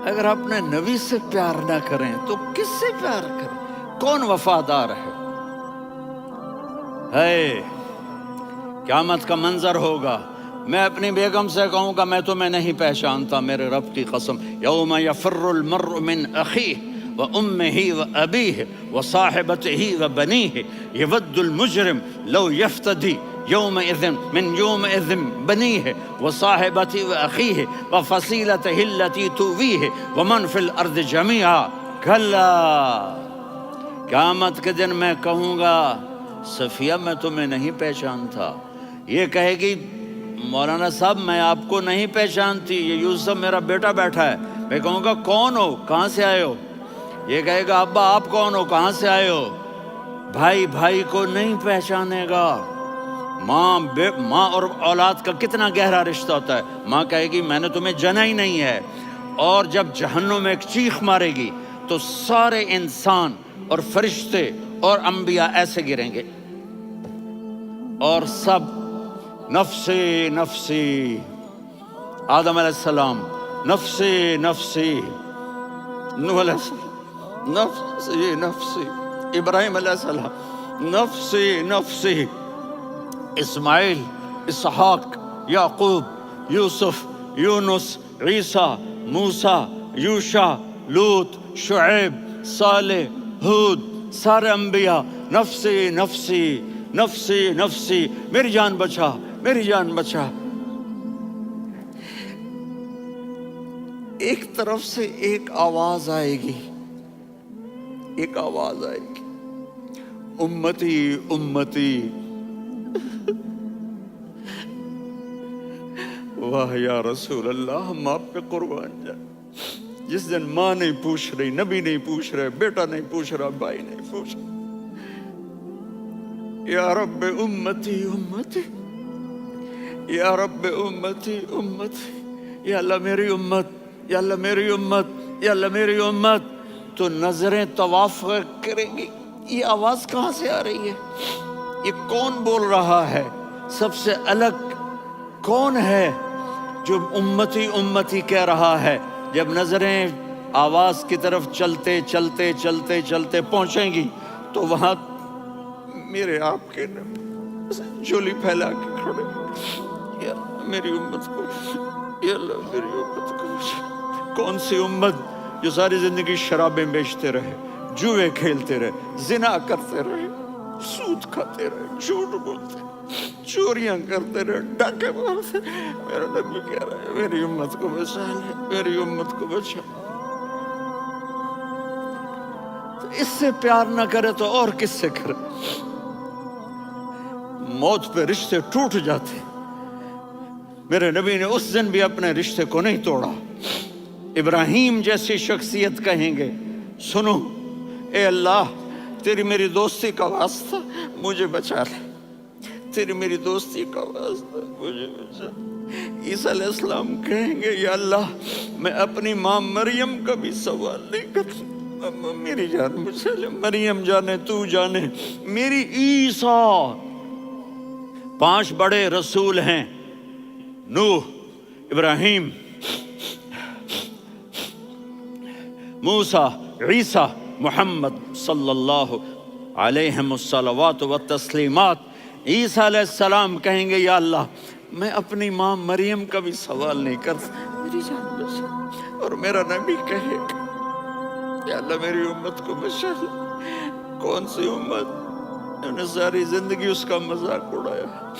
اگر اپنے نبی سے پیار نہ کریں تو کس سے پیار کریں؟ کون وفادار ہے؟ قیامت کا منظر ہوگا، میں اپنی بیگم سے کہوں گا میں تمہیں نہیں پہچانتا، میرے رب کی قسم، یوم یفر المرء من اخیہ وامہ وابیہ وصاحبتہ وبنیہ یود المجرم لو یفتدی یومئذ من یومئذ بنیہ وصاحبتہ واخیہ وفصیلتہ التی تؤویہ ومن فی الارض جمیعا کلا، قیامت کے دن میں کہوں گا صفیہ میں تمہیں نہیں پہچانتا، یہ کہے گی مولانا صاحب میں آپ کو نہیں پہچانتی، یہ یوسف میرا بیٹا بیٹھا ہے، میں کہوں گا کون ہو، کہاں سے آئے ہو؟ یہ کہے گا ابا آپ کون ہو، کہاں سے آئے ہو؟ بھائی بھائی کو نہیں پہچانے گا۔ ماں اور اولاد کا کتنا گہرا رشتہ ہوتا ہے، ماں کہے گی میں نے تمہیں جنا ہی نہیں ہے، اور جب جہنم میں ایک چیخ مارے گی تو سارے انسان اور فرشتے اور انبیاء ایسے گریں گے اور سب نفسی نفسی، آدم علیہ السلام نفسی نفسی، نوح علیہ السلام نفسی نفسی، ابراہیم علیہ السلام نفسی نفسی، اسماعیل، اسحاق، یعقوب، یوسف، یونس، عیسیٰ، موسیٰ، یوشع، لوط، شعیب، صالح، ہود، سارے انبیاء نفسی نفسی نفسی نفسی، میری جان بچا میری جان بچا۔ ایک طرف سے ایک آواز آئے گی، ایک آواز آئے گی، امتی امتی، واہ یا رسول اللہ ہم آپ پہ قربان جائیں۔ جس دن ماں نہیں پوچھ رہی، نبی نہیں پوچھ رہے، بیٹا نہیں پوچھ رہا، بھائی نہیں پوچھ رہا، یا رب امتی امتی، یا رب امتی امتی، یا اللہ میری امت، یا اللہ میری امت، یا اللہ میری امت، تو نظریں طواف کریں گی، یہ آواز کہاں سے آ رہی ہے؟ یہ کون بول رہا ہے؟ سب سے الگ کون ہے جو امتی امتی کہہ رہا ہے؟ جب نظریں آواز کی طرف چلتے چلتے چلتے چلتے پہنچیں گی تو وہاں میرے آپ کے جھولی پھیلا کے کھڑے، یا اللہ میری امت کو، یا اللہ میری امت کو۔ کون سی امت جو ساری زندگی شرابیں بیچتے رہے، جوئے کھیلتے رہے، زنا کرتے رہے، سود کھاتے رہے، جھوٹ بولتے رہے، چوریاں کرتے رہے، ڈاکے مارتے رہے، میرا نبی کہہ رہا ہے میری امت کو بچا لے، میری امت کو بچا۔ تو اس سے پیار نہ کرے تو اور کس سے کرے؟ موت پہ رشتے ٹوٹ جاتے، میرے نبی نے اس دن بھی اپنے رشتے کو نہیں توڑا۔ ابراہیم جیسی شخصیت کہیں گے سنو اے اللہ تیری میری دوستی کا واسطہ مجھے بچا لے، تیری میری دوستی کا واسطہ مجھے بچا لے۔ عیسیٰ علیہ السلام کہیں گے یا اللہ میں اپنی ماں مریم کا بھی سوال نہیں کرتا، میری جان بچا لے، مریم جانے تو جانے میری عیسیٰ۔ 5 بڑے رسول ہیں، نوح، ابراہیم، موسیٰ، عیسیٰ، محمد صلی اللہ علیہ الصلوات والتسلیمات۔ عیسیٰ علیہ السلام کہیں گے یا اللہ میں اپنی ماں مریم کا بھی سوال نہیں کرتا، میری جان بچا۔ اور میرا نبی کہے گا یا اللہ میری امت کو بچا لے۔ کون سی امت انہوں نے ساری زندگی اس کا مذاق اڑایا؟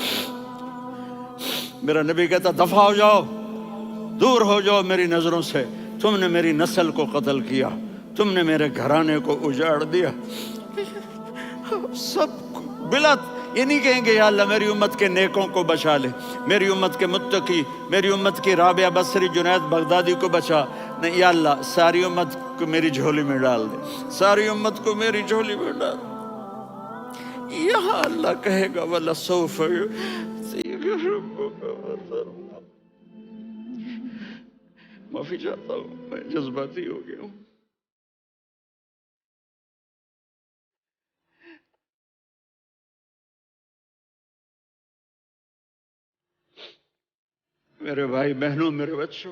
میرا نبی کہتا دفع ہو جاؤ، دور ہو جاؤ میری نظروں سے، تم نے میری نسل کو قتل کیا، تم نے میرے گھرانے کو اجاڑ دیا۔ سب بلا یہ نہیں کہیں گے یا اللہ میری امت کے نیکوں کو بچا لے، میری امت کے متقی، میری امت کی رابعہ بصری جنید بغدادی کو بچا، نہیں یا اللہ ساری امت کو میری جھولی میں ڈال دے، ساری امت کو میری جھولی میں ڈال دے۔ یہاں اللہ کہے گا وَلَسَوْفَ يُعْطِيكَ رَبُّكَ فَتَرْضَىٰ۔ معافی چاہتا ہوں میں جذباتی ہو گیا ہوں۔ میرے بھائی بہنوں، میرے بچوں،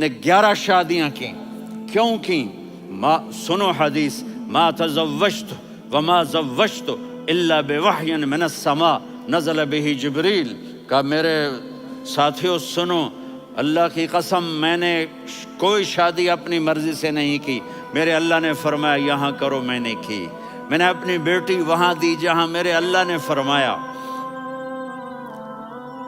نے 11 شادیاں کی. کیوں کی؟ سنو حدیث، ما تزوجت وما زوجت الا بوحی من السماء نزل به جبریل. کہا میرے ساتھیوں سنو، اللہ کی قسم میں نے کوئی شادی اپنی مرضی سے نہیں کی. میرے اللہ نے فرمایا یہاں کرو، میں نے کی. میں نے اپنی بیٹی وہاں دی جہاں میرے اللہ نے فرمایا.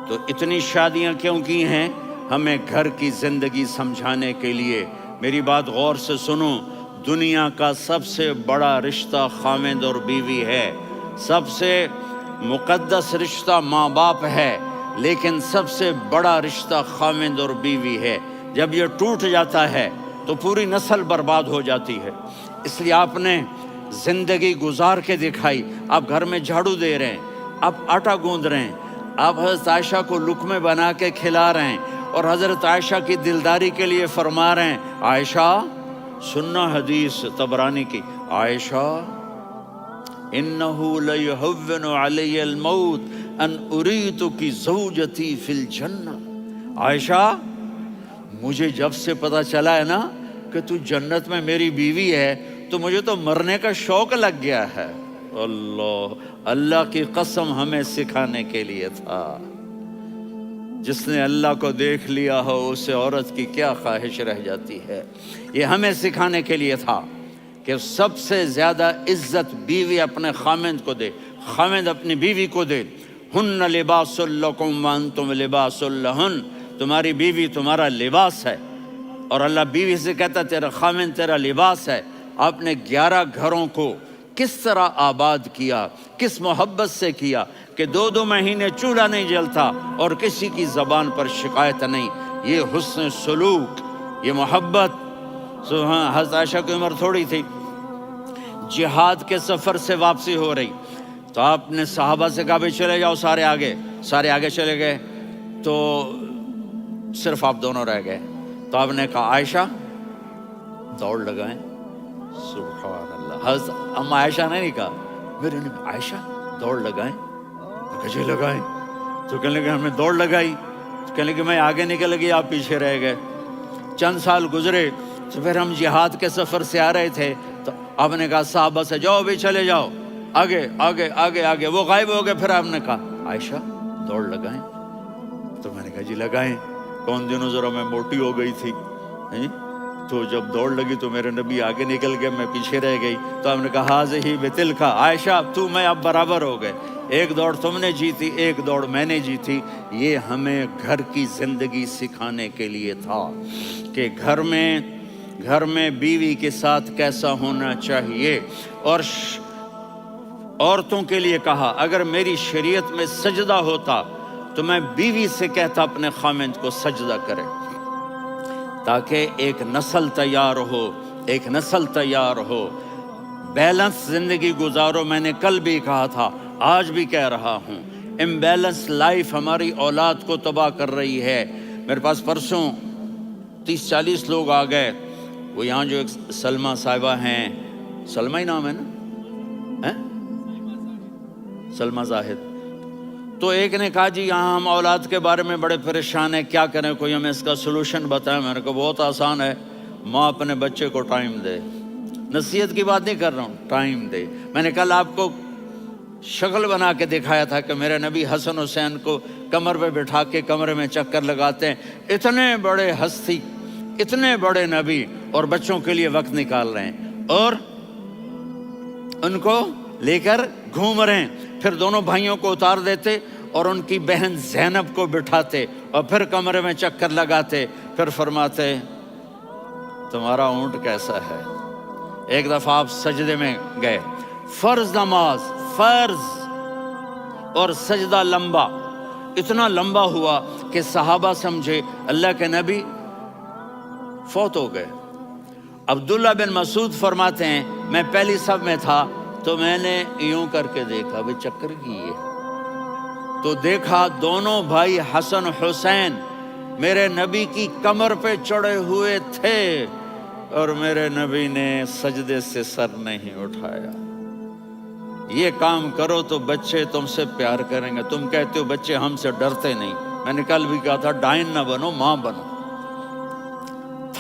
تو اتنی شادیاں کیوں کی ہیں؟ ہمیں گھر کی زندگی سمجھانے کے لیے. میری بات غور سے سنو، دنیا کا سب سے بڑا رشتہ خاوند اور بیوی ہے. سب سے مقدس رشتہ ماں باپ ہے، لیکن سب سے بڑا رشتہ خاوند اور بیوی ہے. جب یہ ٹوٹ جاتا ہے تو پوری نسل برباد ہو جاتی ہے. اس لیے آپ نے زندگی گزار کے دکھائی. آپ گھر میں جھاڑو دے رہے ہیں، آپ آٹا گوندھ رہے ہیں، آپ حضرت عائشہ کو لقمے بنا کے کھلا رہے ہیں، اور حضرت عائشہ کی دلداری کے لیے فرما رہے ہیں عائشہ سننا حدیث طبرانی کی، عائشہ انہو لیہون علی الموت ان اریتک زوجتی فی الجنہ. عائشہ مجھے جب سے پتا چلا ہے نا کہ تو جنت میں میری بیوی ہے تو مجھے تو مرنے کا شوق لگ گیا ہے. اللہ کی قسم ہمیں سکھانے کے لیے تھا. جس نے اللہ کو دیکھ لیا ہو اسے عورت کی کیا خواہش رہ جاتی ہے. یہ ہمیں سکھانے کے لیے تھا کہ سب سے زیادہ عزت بیوی اپنے خاوند کو دے، خاوند اپنی بیوی کو دے. ہن لباس لکم وانتم لباس لہن. تمہاری بیوی تمہارا لباس ہے، اور اللہ بیوی سے کہتا تیرا خاوند تیرا لباس ہے. آپ نے 11 گھروں کو کس طرح آباد کیا، کس محبت سے کیا کہ 2 مہینے چولہا نہیں جلتا اور کسی کی زبان پر شکایت نہیں. یہ حسن سلوک، یہ محبت. حضرت عائشہ کی عمر تھوڑی تھی، جہاد کے سفر سے واپسی ہو رہی، تو آپ نے صحابہ سے کہا بھی چلے جاؤ سارے آگے چلے گئے، تو صرف آپ دونوں رہ گئے. تو آپ نے کہا عائشہ دوڑ لگائیں. سبحان اللہ. حضرت اما عائشہ نے نہیں کہا، میرے نے عائشہ دوڑ لگائیں. کجے لگائیں؟ تو کہنے لگے ہمیں دوڑ لگائی. تو کہنے لگے میں آگے نکل گئی، آپ پیچھے رہ گئے. چند سال گزرے تو پھر ہم جہاد کے سفر سے آ رہے تھے، تو آپ نے کہا صحابہ سے جاؤ بھی چلے جاؤ آگے آگے آگے آگے. وہ غائب ہو گئے. پھر آپ نے کہا عائشہ دوڑ لگائیں. تو میں نے کہا جی لگائیں. کون دنوں ذرا میں موٹی ہو گئی تھی، تو جب دوڑ لگی تو میرے نبی آگے نکل گئے، میں پیچھے رہ گئی. تو ہم نے کہا ہاذہ بتلک عائشہ تو میں اب برابر ہو گئے، ایک دوڑ تم نے جیتی ایک دوڑ میں نے جیتی. یہ ہمیں گھر کی زندگی سکھانے کے لیے تھا کہ گھر میں بیوی کے ساتھ کیسا ہونا چاہیے. اور عورتوں کے لیے کہا اگر میری شریعت میں سجدہ ہوتا تو میں بیوی سے کہتا اپنے خاوند کو سجدہ کرے، تاکہ ایک نسل تیار ہو. بیلنس زندگی گزارو. میں نے کل بھی کہا تھا، آج بھی کہہ رہا ہوں، امبیلنس لائف ہماری اولاد کو تباہ کر رہی ہے. میرے پاس پرسوں 30-40 لوگ آ گئے. وہ یہاں جو ایک سلمہ صاحبہ ہیں، سلمہ ہی نام ہے نا، سلمہ زاہد. تو ایک نے کہا جی یہاں ہم اولاد کے بارے میں بڑے پریشان ہیں، کیا کریں، کوئی ہمیں اس کا سلوشن بتائیں. میں نے کہا بہت آسان ہے، ماں اپنے بچے کو ٹائم دے. نصیحت کی بات نہیں کر رہا ہوں، ٹائم دے. میں نے کل آپ کو شکل بنا کے دکھایا تھا کہ میرے نبی حسن حسین کو کمر پہ بٹھا کے کمرے میں چکر لگاتے ہیں. اتنے بڑے ہستی، اتنے بڑے نبی، اور بچوں کے لیے وقت نکال رہے ہیں اور ان کو لے کر گھوم رہے ہیں. پھر دونوں بھائیوں کو اتار دیتے اور ان کی بہن زینب کو بٹھاتے اور پھر کمرے میں چکر لگاتے. پھر فرماتے تمہارا اونٹ کیسا ہے. ایک دفعہ آپ سجدے میں گئے، فرض نماز، فرض، اور سجدہ لمبا، اتنا لمبا ہوا کہ صحابہ سمجھے اللہ کے نبی فوت ہو گئے. عبداللہ بن مسعود فرماتے ہیں میں پہلی صف میں تھا تو میں نے یوں کر کے دیکھا بھی چکر کی ہے، تو دیکھا دونوں بھائی حسن حسین میرے نبی کی کمر پہ چڑھے ہوئے تھے اور میرے نبی نے سجدے سے سر نہیں اٹھایا. یہ کام کرو تو بچے تم سے پیار کریں گے. تم کہتے ہو بچے ہم سے ڈرتے نہیں. میں نے کل بھی کہا تھا ڈائن نہ بنو، ماں بنو.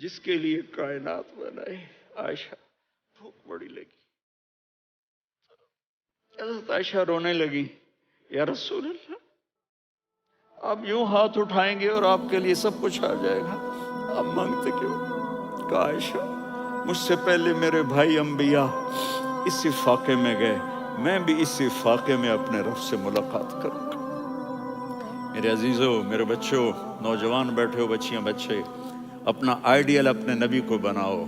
جس کے لیے کائنات بنائی. عائشہ بھوک بڑی لگی. حضرت عائشہ رونے لگی. یا رسول اللہ، آپ یوں ہاتھ اٹھائیں گے اور آپ کے لیے سب کچھ آ جائے گا، آپ مانگتے کیوں؟ کہا عائشہ، مجھ سے پہلے میرے بھائی انبیاء اسی فاقے میں گئے، میں بھی اسی فاقے میں اپنے رب سے ملاقات کروں گا. میرے عزیزوں، میرے بچوں، نوجوان بیٹھے ہو، بچیاں بچے، اپنا آئیڈیل اپنے نبی کو بناؤ،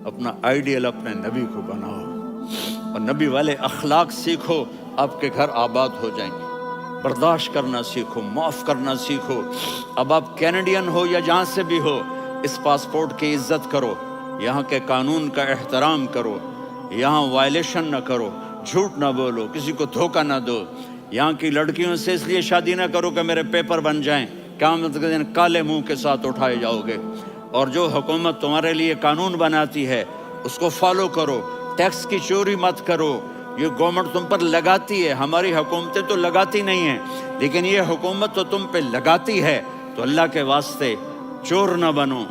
اپنا آئیڈیل اپنے نبی کو بناؤ، اور نبی والے اخلاق سیکھو، آپ کے گھر آباد ہو جائیں گے. برداشت کرنا سیکھو، معاف کرنا سیکھو. اب آپ کینیڈین ہو یا جہاں سے بھی ہو، اس پاسپورٹ کی عزت کرو، یہاں کے قانون کا احترام کرو، یہاں وائلیشن نہ کرو، جھوٹ نہ بولو، کسی کو دھوکہ نہ دو. یہاں کی لڑکیوں سے اس لیے شادی نہ کرو کہ میرے پیپر بن جائیں، قیامت کے دن کالے منہ کے ساتھ اٹھائے جاؤ گے. اور جو حکومت تمہارے لیے قانون بناتی ہے اس کو فالو کرو. ٹیکس کی چوری مت کرو، یہ گورنمنٹ تم پر لگاتی ہے، ہماری حکومتیں تو لگاتی نہیں ہیں، لیکن یہ حکومت تو تم پہ لگاتی ہے. تو اللہ کے واسطے چور نہ بنو.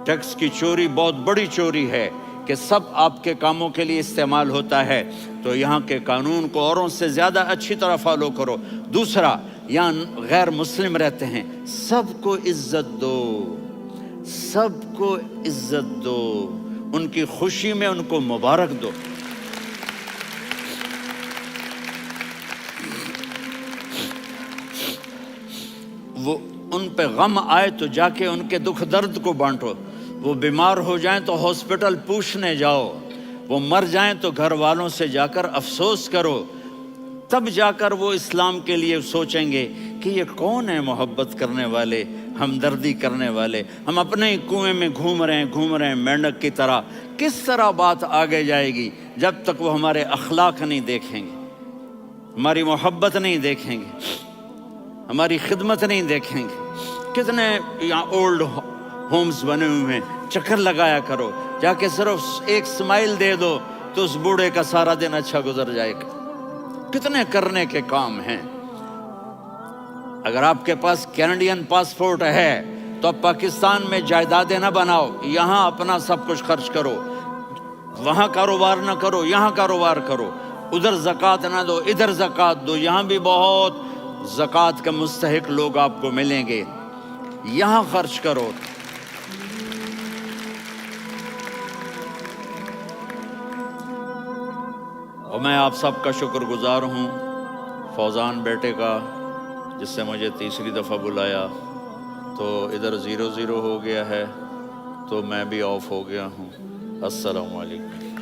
ٹیکس کی چوری بہت بڑی چوری ہے کہ سب آپ کے کاموں کے لیے استعمال ہوتا ہے. تو یہاں کے قانون کو اوروں سے زیادہ اچھی طرح فالو کرو. دوسرا، یہاں غیر مسلم رہتے ہیں، سب کو عزت دو، سب کو عزت دو، ان کی خوشی میں ان کو مبارک دو. وہ ان پہ غم آئے تو جا کے ان کے دکھ درد کو بانٹو. وہ بیمار ہو جائیں تو ہاسپٹل پوچھنے جاؤ، وہ مر جائیں تو گھر والوں سے جا کر افسوس کرو. تب جا کر وہ اسلام کے لیے سوچیں گے کہ یہ کون ہے محبت کرنے والے، ہمدردی کرنے والے. ہم اپنے ہی کنویں میں گھوم رہے ہیں مینڈک کی طرح. کس طرح بات آگے جائے گی جب تک وہ ہمارے اخلاق نہیں دیکھیں گے، ہماری محبت نہیں دیکھیں گے، ہماری خدمت نہیں دیکھیں گے. کتنے یہاں اولڈ ہومز بنے ہوئے ہیں، چکر لگایا کرو، جا کے صرف ایک سمائل دے دو تو اس بوڑھے کا سارا دن اچھا گزر جائے گا. کتنے کرنے کے کام ہیں. اگر آپ کے پاس کینیڈین پاسپورٹ ہے تو اب پاکستان میں جائیدادیں نہ بناؤ، یہاں اپنا سب کچھ خرچ کرو، وہاں کاروبار نہ کرو، یہاں کاروبار کرو. ادھر زکوٰۃ نہ دو، ادھر زکوٰۃ دو. یہاں بھی بہت زکوٰۃ کے مستحق لوگ آپ کو ملیں گے، یہاں خرچ کرو. اور میں آپ سب کا شکر گزار ہوں، فوزان بیٹے کا، جس سے مجھے تیسری دفعہ بلایا. تو ادھر 0-0 ہو گیا ہے تو میں بھی آف ہو گیا ہوں. السلام علیکم.